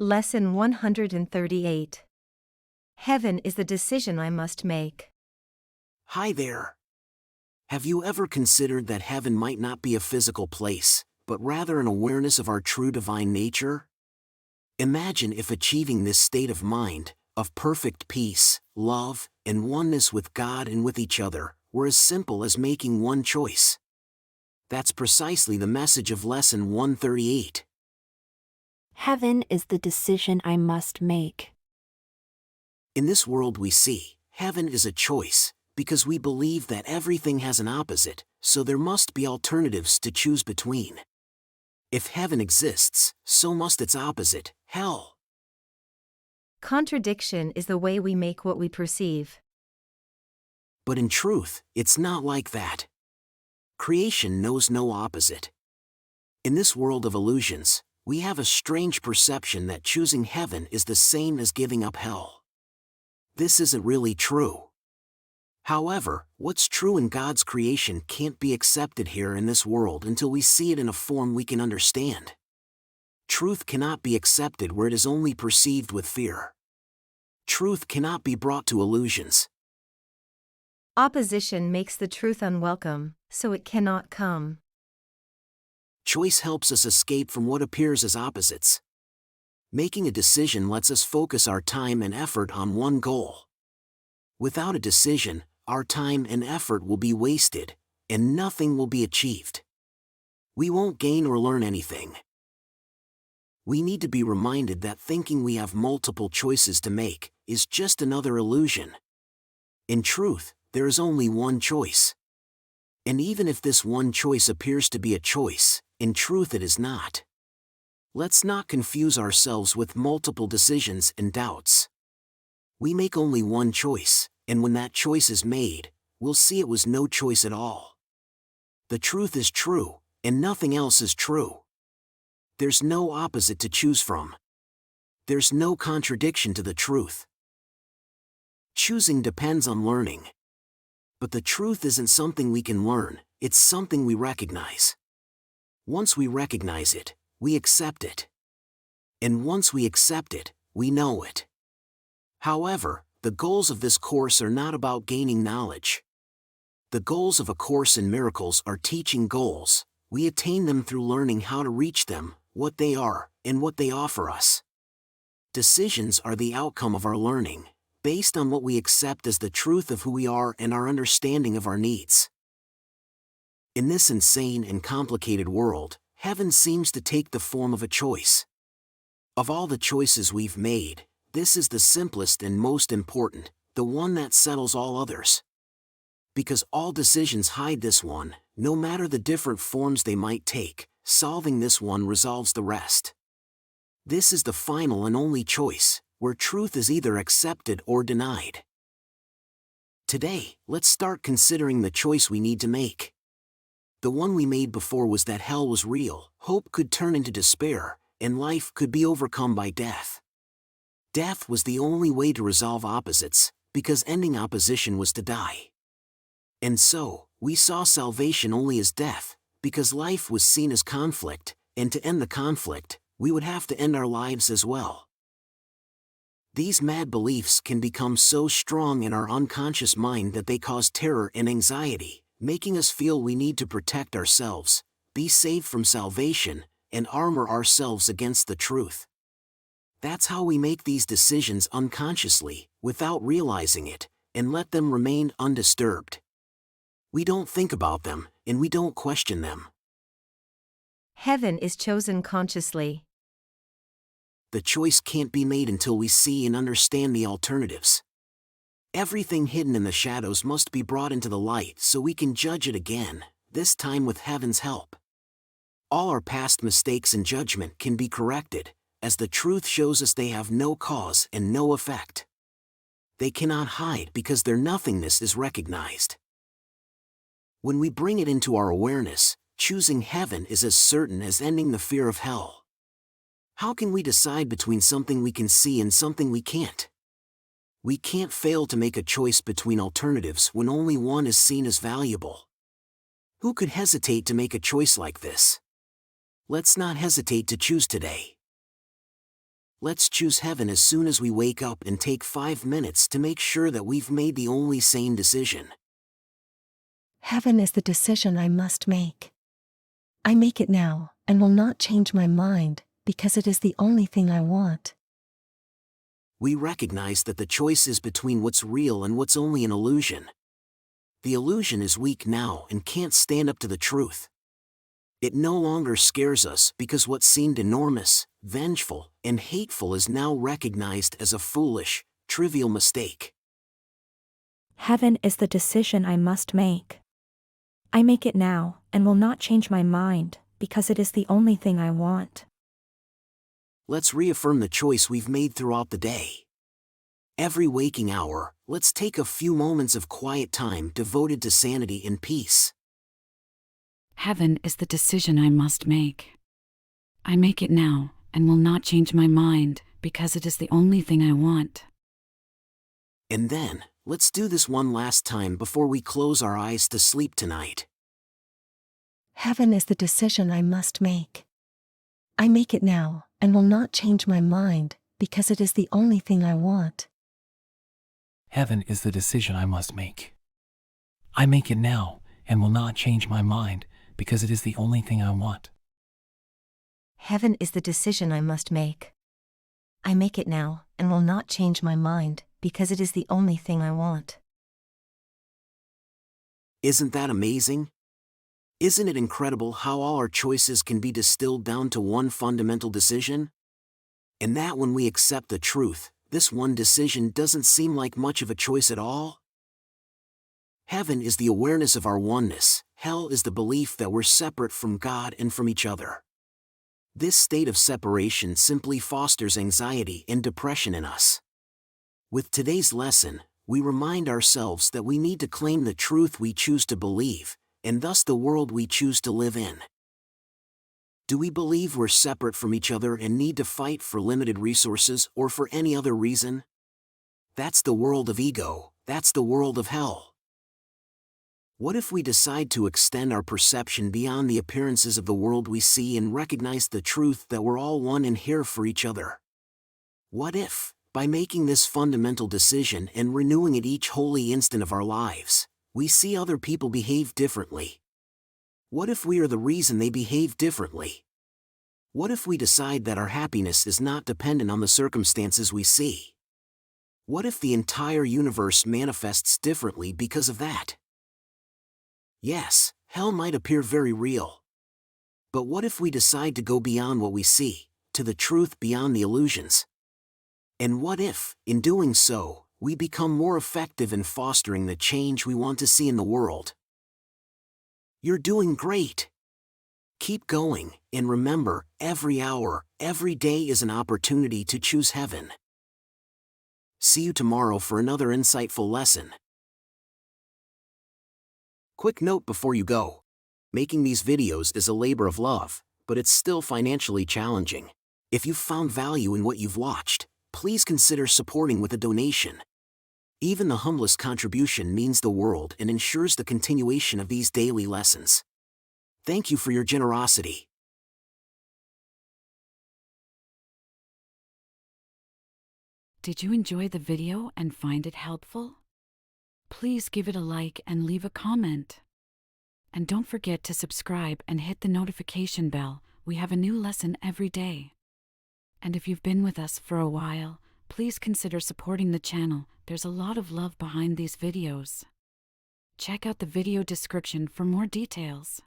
Lesson 138. Heaven is the decision I must make. Hi there. Have you ever considered that heaven might not be a physical place, but rather an awareness of our true divine nature? Imagine if achieving this state of mind, of perfect peace, love, and oneness with God and with each other, were as simple as making one choice. That's precisely the message of Lesson 138. Heaven is the decision I must make. In this world we see, heaven is a choice, because we believe that everything has an opposite, so there must be alternatives to choose between. If heaven exists, so must its opposite, hell. Contradiction is the way we make what we perceive. But in truth, it's not like that. Creation knows no opposite. In this world of illusions, we have a strange perception that choosing heaven is the same as giving up hell. This isn't really true. However, what's true in God's creation can't be accepted here in this world until we see it in a form we can understand. Truth cannot be accepted where it is only perceived with fear. Truth cannot be brought to illusions. Opposition makes the truth unwelcome, so it cannot come. Choice helps us escape from what appears as opposites. Making a decision lets us focus our time and effort on one goal. Without a decision, our time and effort will be wasted, and nothing will be achieved. We won't gain or learn anything. We need to be reminded that thinking we have multiple choices to make is just another illusion. In truth, there is only one choice. And even if this one choice appears to be a choice, in truth it is not. Let's not confuse ourselves with multiple decisions and doubts. We make only one choice, and when that choice is made, we'll see it was no choice at all. The truth is true, and nothing else is true. There's no opposite to choose from. There's no contradiction to the truth. Choosing depends on learning. But the truth isn't something we can learn, it's something we recognize. Once we recognize it, we accept it. And once we accept it, we know it. However, the goals of this course are not about gaining knowledge. The goals of A Course in Miracles are teaching goals. We attain them through learning how to reach them, what they are, and what they offer us. Decisions are the outcome of our learning, based on what we accept as the truth of who we are and our understanding of our needs. In this insane and complicated world, heaven seems to take the form of a choice. Of all the choices we've made, this is the simplest and most important, the one that settles all others. Because all decisions hide this one, no matter the different forms they might take, solving this one resolves the rest. This is the final and only choice, where truth is either accepted or denied. Today, let's start considering the choice we need to make. The one we made before was that hell was real, hope could turn into despair, and life could be overcome by death. Death was the only way to resolve opposites, because ending opposition was to die. And so, we saw salvation only as death, because life was seen as conflict, and to end the conflict, we would have to end our lives as well. These mad beliefs can become so strong in our unconscious mind that they cause terror and anxiety, making us feel we need to protect ourselves, be saved from salvation, and armor ourselves against the truth. That's how we make these decisions unconsciously, without realizing it, and let them remain undisturbed. We don't think about them, and we don't question them. Heaven is chosen consciously. The choice can't be made until we see and understand the alternatives. Everything hidden in the shadows must be brought into the light so we can judge it again, this time with heaven's help. All our past mistakes and judgment can be corrected, as the truth shows us they have no cause and no effect. They cannot hide because their nothingness is recognized. When we bring it into our awareness, choosing heaven is as certain as ending the fear of hell. How can we decide between something we can see and something we can't? We can't fail to make a choice between alternatives when only one is seen as valuable. Who could hesitate to make a choice like this? Let's not hesitate to choose today. Let's choose heaven as soon as we wake up and take 5 minutes to make sure that we've made the only sane decision. Heaven is the decision I must make. I make it now, and will not change my mind, because it is the only thing I want. We recognize that the choice is between what's real and what's only an illusion. The illusion is weak now and can't stand up to the truth. It no longer scares us because what seemed enormous, vengeful, and hateful is now recognized as a foolish, trivial mistake. Heaven is the decision I must make. I make it now, and will not change my mind, because it is the only thing I want. Let's reaffirm the choice we've made throughout the day. Every waking hour, let's take a few moments of quiet time devoted to sanity and peace. Heaven is the decision I must make. I make it now, and will not change my mind, because it is the only thing I want. And then, let's do this one last time before we close our eyes to sleep tonight. Heaven is the decision I must make. I make it now, and will not change my mind, because it is the only thing I want. Heaven is the decision I must make. I make it now, and will not change my mind, because it is the only thing I want. Heaven is the decision I must make. I make it now, and will not change my mind, because it is the only thing I want. Isn't that amazing? Isn't it incredible how all our choices can be distilled down to one fundamental decision? And that when we accept the truth, this one decision doesn't seem like much of a choice at all? Heaven is the awareness of our oneness, hell is the belief that we're separate from God and from each other. This state of separation simply fosters anxiety and depression in us. With today's lesson, we remind ourselves that we need to claim the truth we choose to believe, and thus the world we choose to live in. Do we believe we're separate from each other and need to fight for limited resources or for any other reason? That's the world of ego, that's the world of hell. What if we decide to extend our perception beyond the appearances of the world we see and recognize the truth that we're all one and here for each other? What if, by making this fundamental decision and renewing it each holy instant of our lives, we see other people behave differently? What if we are the reason they behave differently? What if we decide that our happiness is not dependent on the circumstances we see? What if the entire universe manifests differently because of that? Yes, hell might appear very real. But what if we decide to go beyond what we see, to the truth beyond the illusions? And what if, in doing so, we become more effective in fostering the change we want to see in the world? You're doing great. Keep going, and remember, every hour, every day is an opportunity to choose heaven. See you tomorrow for another insightful lesson. Quick note before you go. Making these videos is a labor of love, but it's still financially challenging. If you've found value in what you've watched, please consider supporting with a donation. Even the humblest contribution means the world and ensures the continuation of these daily lessons. Thank you for your generosity. Did you enjoy the video and find it helpful? Please give it a like and leave a comment. And don't forget to subscribe and hit the notification bell. We have a new lesson every day. And if you've been with us for a while, please consider supporting the channel. There's a lot of love behind these videos. Check out the video description for more details.